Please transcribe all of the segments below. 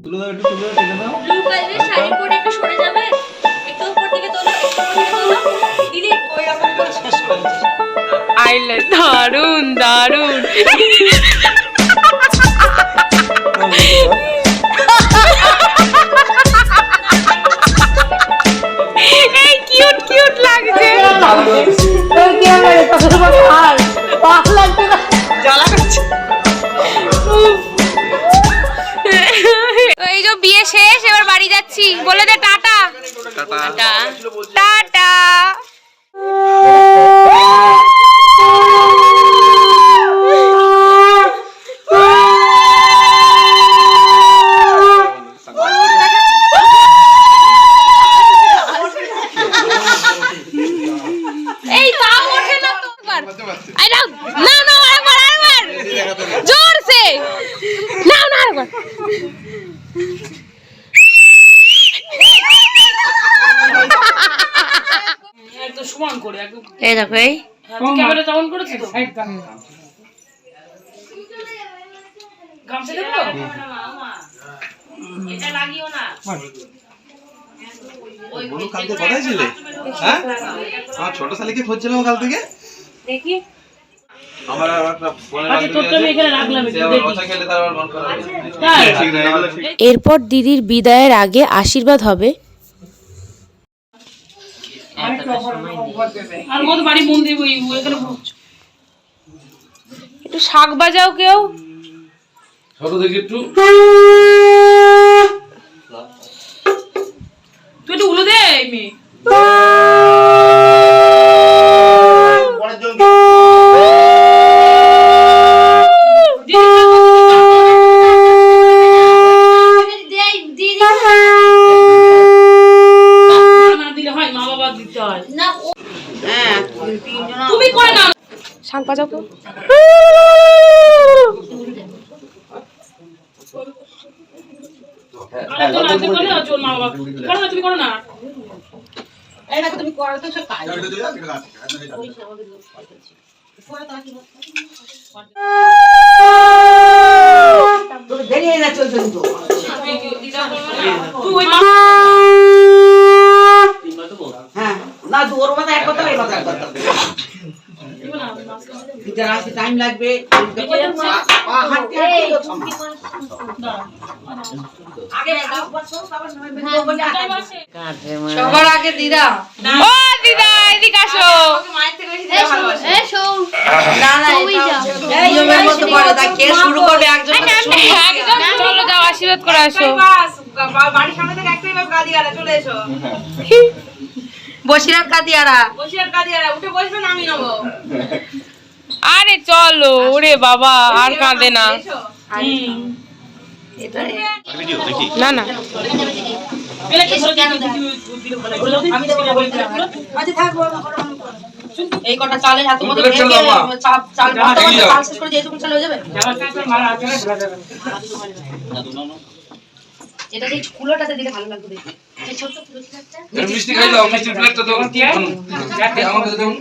তুলে দাও, একটু তুলে দাও, টেনে দাও। ব্লু কালারের শাড়ি পরে একটু সরে যাবে, একটু উপর দিকে তোলো, দিদি ওই রকম করে শেষ করে দিচ্ছি। আইলে দারুন দারুন। এই কিউট কিউট লাগছে। এই যে বিয়ে শেষ, এবার বাড়ি যাচ্ছি, বলে দে টাটা টাটা টাটা। এই তাও ওঠে না তো, আই নাও নাও নাও, আরেকবার আরেকবার জোরসে নাও না আরেকবার। একদম সমান করে একদম। এই দেখো, এই ক্যামেরা তেমন করেছে তো একদম। গামছা দেবো এটা লাগিও না। বলো, কালকে কোথায় ছিলে? হ্যাঁ, আমার ছোট শালিকে খুঁজছিলাম কাল থেকে। দেখি আমার একটা ফোনে আচ্ছা, তোরটা আমি এখানে রাখলাম একটু দেখি। কথা খেলে তারপর মন খারাপ হবে। তাই? ঠিক না, এগুলো ঠিক। এরপর দিদির বিদায়ের আগে আশীর্বাদ হবে। আর কত বাড়ি মন্দির ওই এখানে একটু শাক বাজাও কেউ। ছোট দেখি একটু। তুই একটু উলো দে এই মেয়ে। দিলে হয়, মা বাবা দিতে হয় না। তুমি করে নাও। শাক বাজাও কেউ। তুমি করো না। টাইম লাগবে। সবার আগে দিদা। ও দিদা এদিকে আসো। না না, নিয়মের মতো করে তা কে শুরু করবে? একজন একদম চলো যাও, আশীর্বাদ করে আসো। বাড়ির সামনে থেকে একটাই বাস গাদিয়ারা, চলে এসো। বসিরার কাদিয়ারা। বসিয়ার গাদিয়ারা উঠে বসবেন, আমি নেবো। আরে চলো, ওরে বাবা আর কাঁদে না। না না এই কটা চালের হাতে মতো চাল শেষ করে যেটুকু চাল হয়ে যাবে। এটা যে কুলোটাতে দিলে ভালো লাগবে দেখতে। এই ছোট কুলোটা মিষ্টি খাই দাও, মিষ্টির প্লেটটা দাও। আমাকে দাও।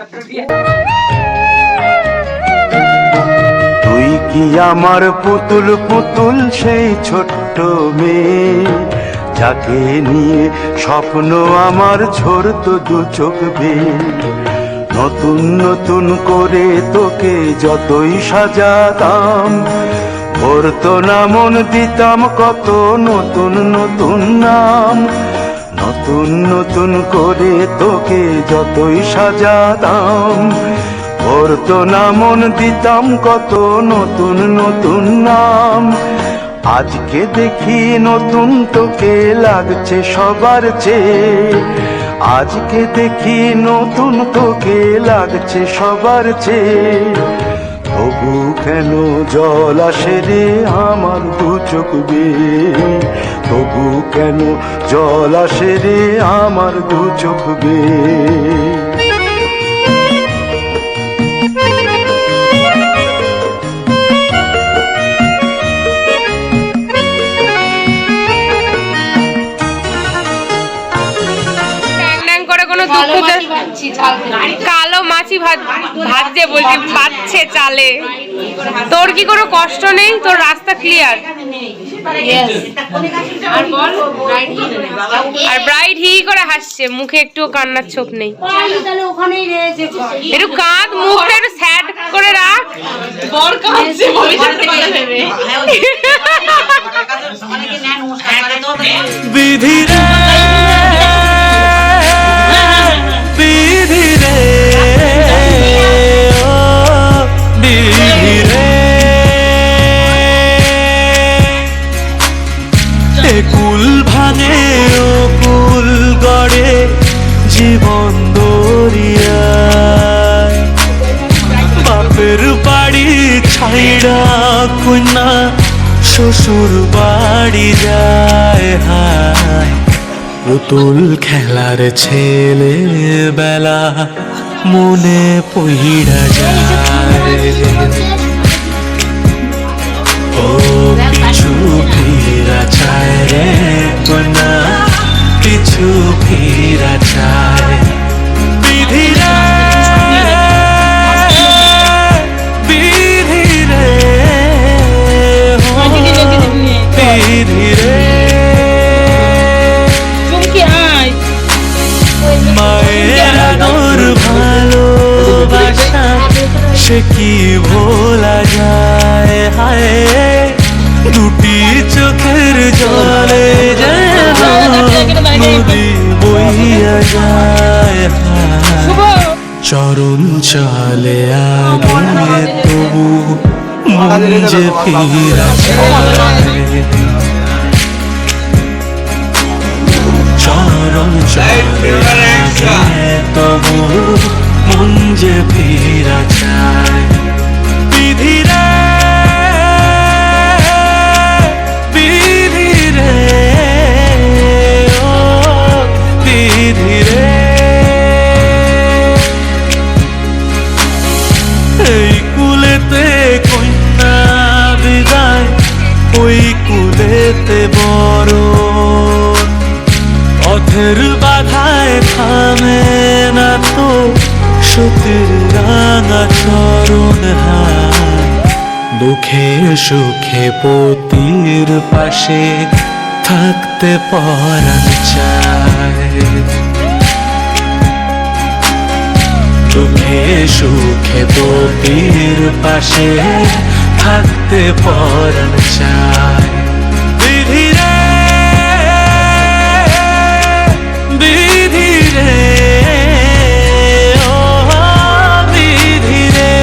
তুই কি আমার পুতুল পুতুল সেই ছোট্ট মেয়ে, যাকে নিয়ে স্বপ্ন আমার ঝরতো দু চোখ বেয়ে। নতুন নতুন করে তোকে যতই সাজাতাম, ভরতো না মন, দিতাম কত নতুন নতুন নাম। নতুন নতুন করে তোকে যতই সাজাতাম, ভরতো না মন, দিতাম কত নতুন নতুন নাম। আজকে দেখি নতুন তোকে লাগছে সবার চেয়ে, আজকে দেখি নতুন তোকে লাগছে সবার চেয়ে। তবু কেন জল আসে রে আমার দু চোখ বেয়ে, তবু কেন জল আসে রে আমার দু চোখ বেয়ে। যাচ্ছি চাল কালো মাছি ভাজছে বলছি পাচ্ছে চালে। তোর কি কোনো কষ্ট নেই? তোর রাস্তা ক্লিয়ার। আর ব্রাইড হি করে হাসছে, মুখে একটু কান্নার ছোপ নেই। একটু কাঁদ, মুখটা একটু স্যাড করে রাখ। বর কাঁদছে ভবিষ্যতে কথা ভেবে। বিধি রে বিধি রে ও বিধি রে, এ কুল ভাঙে ও কুল গড়ে জীবন দরিয়ায়, বাপের বাড়ি ছাইড়া কন্যা শ্বশুর বাড়ি যায় হায়, পুতুল খেলার ছেলে বেলা মনে পইড়া যায়, ও পিছু ফিরা চায় রে কন্যা পিছু ফিরা চায়, বিধি রে বিধি রে বিধি রে, মায়ের আদর ভালোবাসা সে কি ভোলা যায় হায়, দুটি চোখের জলে যেন নদী বইয়া যায় হায়, চরণ চলে আগে তবু মন যে ফিরা যায়, চরণ চলে আগে তবু মন যে ফিরা যায়, বিধি রে বিধি রে ও বিধি রে, এই কুলেতে কন্যা বিদায় ওই কুলেতে বড়, পথের বাধায় থামে না তো সতীর রাঙা চরণ হায়, দুঃখে সুখে পতির পাশে থাকতে পরাণ চায়, দুঃখে সুখে পতির পাশে থাকতে পরাণ চায়, বিধি রে বিধি রে ও বিধি রে,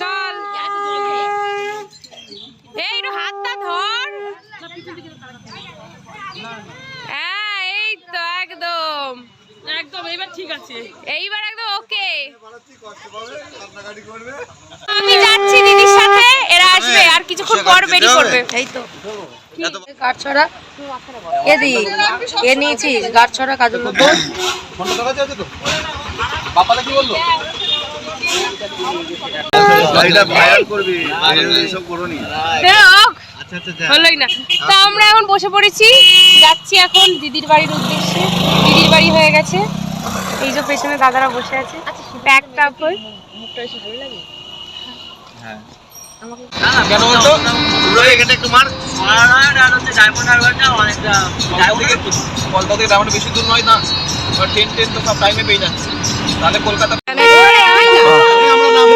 চল এই একটু হাতটা ধর। হ্যাঁ এই তো একদম একদম এবার ঠিক আছে। এইবার একদম ওকে। আমি যাচ্ছি দিদির সাথে, এরা আসবে আর কিছুক্ষণ পর বেরিয়ে পড়বে। এই তো গাছ ছড়া এদি এ নিয়েছিস, গাছ ছড়া কাজল নতুন ফোনটা তোর কাছে আছে তো? বাবাটা কি বললো? এটা ভাইরাল করবি, এইসব করোনি। আচ্ছা আচ্ছা আচ্ছা, হলোই না। তা আমরা এখন বসে পড়েছি, যাচ্ছি এখন দিদির বাড়ির উদ্দেশ্যে। দিদির বাড়ি হয়ে গেছে, এই যে পেছনে দাদারা বসে আছে। প্যাকড আপ হয়ে হ্যাঁ কেন বলতো পুরো এখানে একটু মার আর হচ্ছে ডায়মন্ড হারবারটা অনেকটা কলকাতা থেকে ডায়মন্ড বেশি দূর নয় না, আর ট্রেন তো সব টাইমে পেয়ে যাচ্ছে, তাহলে কলকাতা আমরা নাম